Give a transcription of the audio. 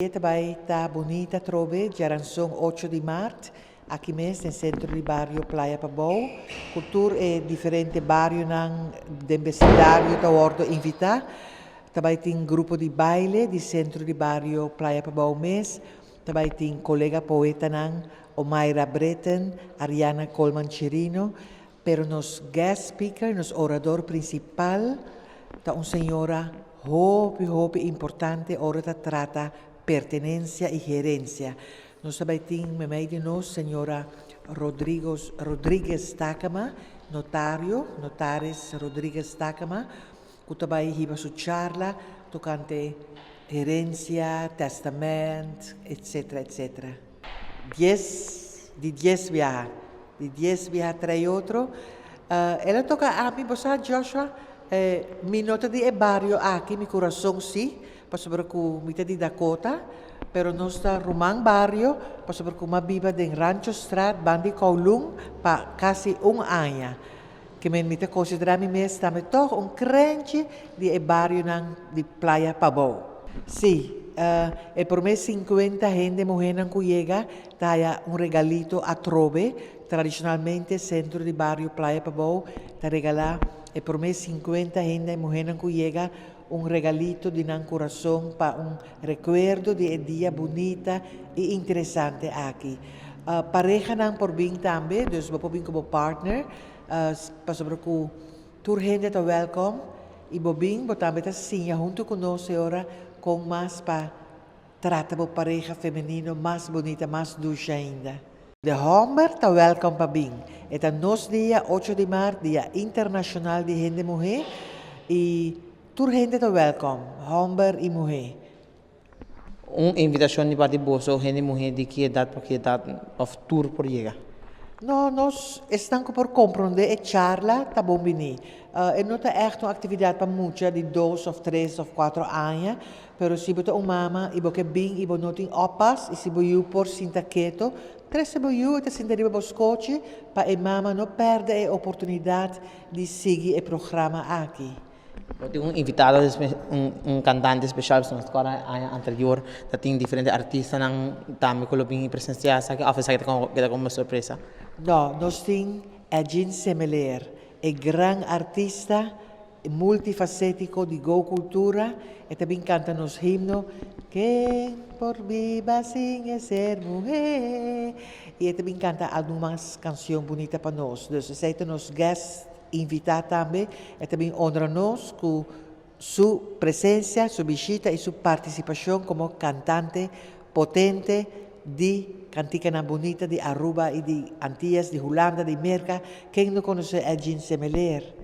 Também está bonita, trove, Geração 8 de março, aqui mesmo no centro de bairro Praia Pabou. Cultura é diferente bairro do vecindário, está ordo invitar. Também tem grupo de baile do centro de bairro Praia Pabou mesmo. Também tem colega poeta Omaira Bretten, Ariana Colman Chirino. Pero nos guest speaker, nos orador principal, está uma senhora hope importante, ora trata pertenencia y gerencia. Nos também temos de nós, senhora Rodrigues Takama, notaris Rodrigues Takama, que também riba sua charla, tocante herência, testamento, etc. 10 viaja. De 10 viaja três outro. Ela toca a mim, você, Joshua, mi nota de barrio aqui, mi coração, sim, passo por que mitad de Dakota, pero nossa rumang barrio, passo por que uma biba de Rancho Strat, Bandi Kowloon, pa quase ano. Que me considera mi mes também toch crente de barrio de Praia Pabou. Sim, e por me 50 gente mulher que chega, dá regalito a trove, tradicionalmente centro de barrio Praia Pabou, tá regalar e por me 50 gente mulher que chega regalito de nan coração para recuerdo de dia bonita e interessante aqui. Pareja nan por bem também, dus vou bem como partner, para sobre que tour gente está welcome e bobin também está sim junto conosco agora com mais para tratar a pareja feminino mais bonita, mais dulce ainda. De Humber está welcome para bem. É nos dia 8 de março, dia internacional de gente mulher e tour gente está welcome, Humber e mulher. Invitação para de bolso, gente mulher de que idade para que idade of tour por chegar. No, nós estamos por compreender e charla, tá bom bem. Não é echt uma atividade para muita de 2 ou 3 ou 4 anos, mas se você mama e você bem e você não tem opas e se você por sinta quieto, três se você sinta de você coche para a mama não perder a oportunidade de seguir o programa aqui. Tem invitado, cantante especial na escola anterior, tem diferentes artistas também que vêm presenciar, sabe? A fazer como uma surpresa. Não, nós temos Edgin Semeler, grande artista, multifacético de Go Cultura, e também canta nos himnos que por viva sin ser mulher, e também canta algumas canções bonitas para nós. Então, aceita nos guests invitar também, e também honra-nos com sua presença, sua visita e sua participação como cantante potente de cantica bonita de Aruba e de Antillas, de Holanda, de Merca. Quem não conhece Edgin Semeler?